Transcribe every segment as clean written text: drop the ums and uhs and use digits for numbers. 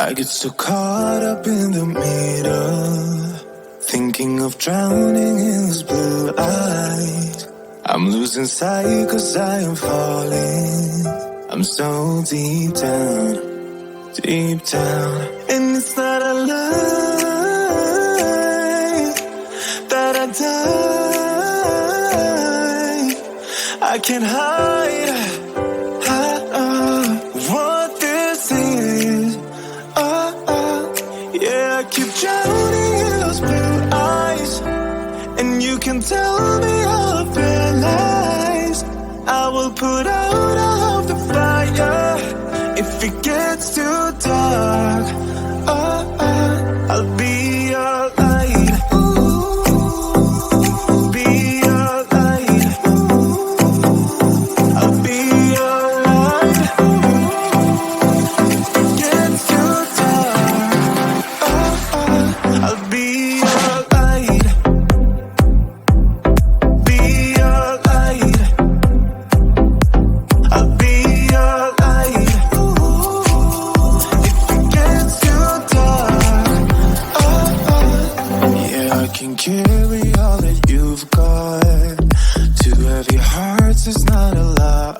I get so caught up in the middle, thinking of drowning in those blue eyes. I'm losing sight 'cause I am falling. I'm so deep down, and it's not a lie that I die. I can't hide what this is. Yeah, I keep drowning in those blue eyes, and you can tell me all of your lies. I will put out all of the fire if it gets too dark. I'll be your light. Be your light. I'll be your light. If it gets too dark, I'll be your light. Be your light. I'll be your light. If it gets too dark, yeah, I can carry all that you've got. Two heavy hearts is not a lot.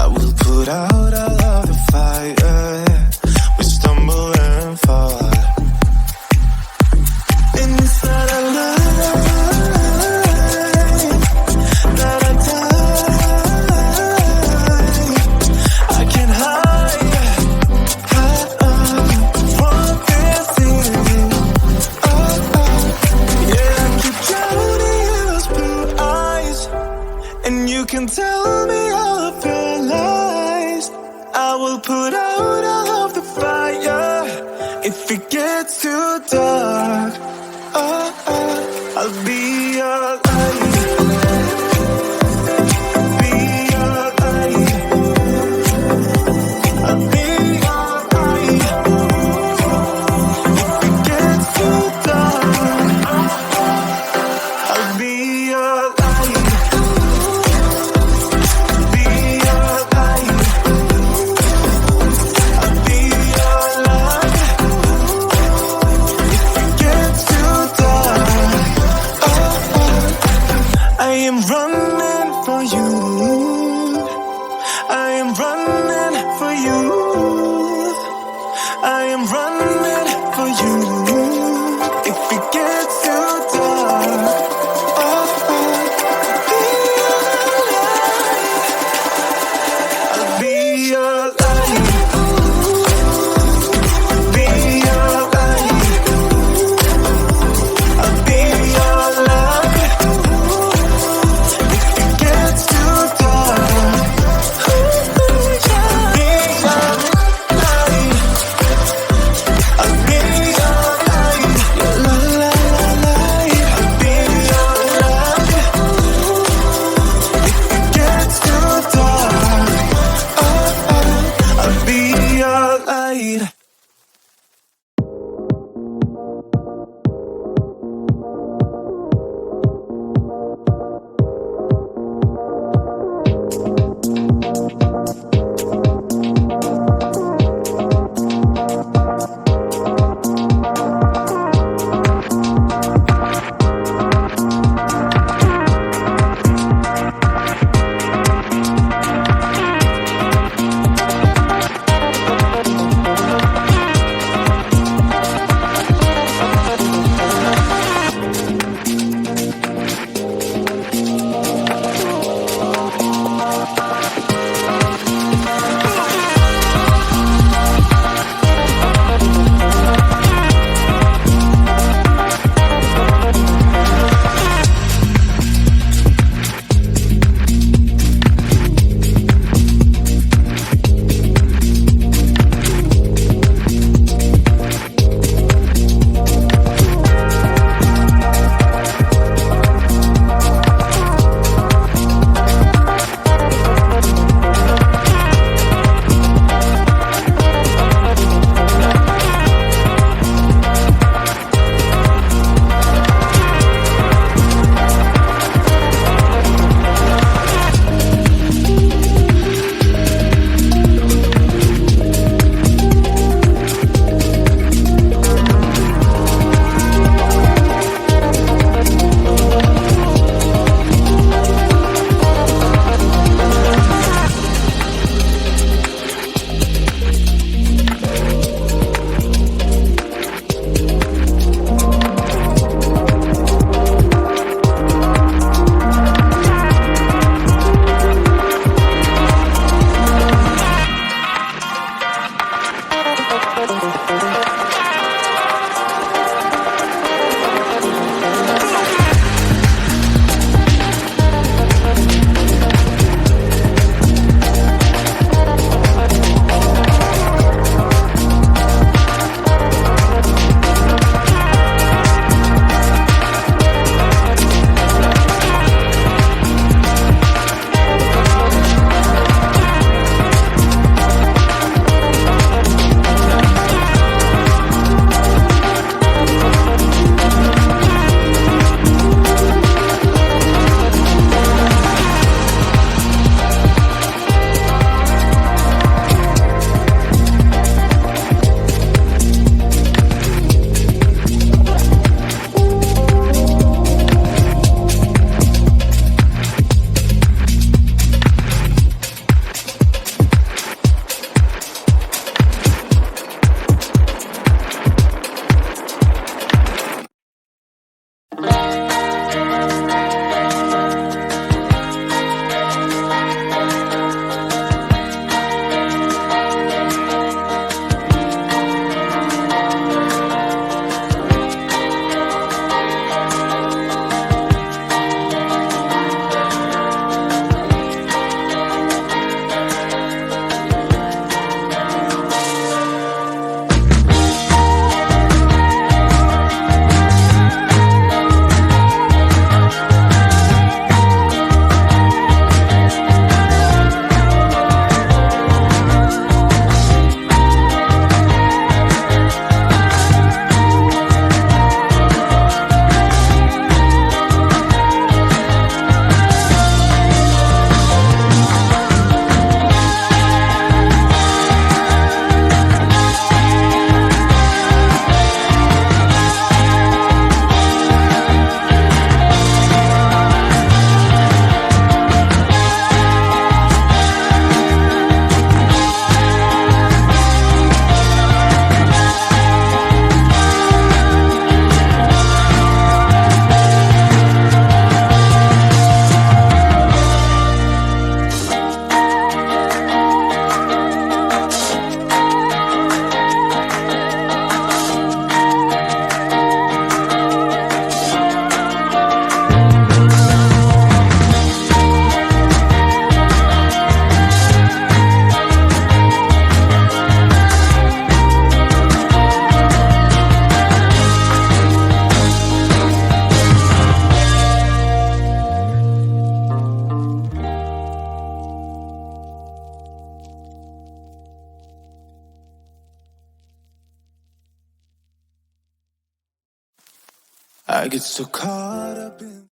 I will put out all of the fire. We stumble and fall, and it's not a lie that I die. I can't hide what this is. Yeah, I keep drowning in those blue eyes, and you can tell me all of your lies. I will put out all of the fire if it gets too dark. I'll be your light. Be your light. I'll be your light. If it gets too dark, I'll be your light. Be your light. I'll be your light. If it gets too dark, I am running for you. I am running for you. I am running for you. If it gets too dark, I'll be your light. Be your light. I'll be your light. I get so caught up in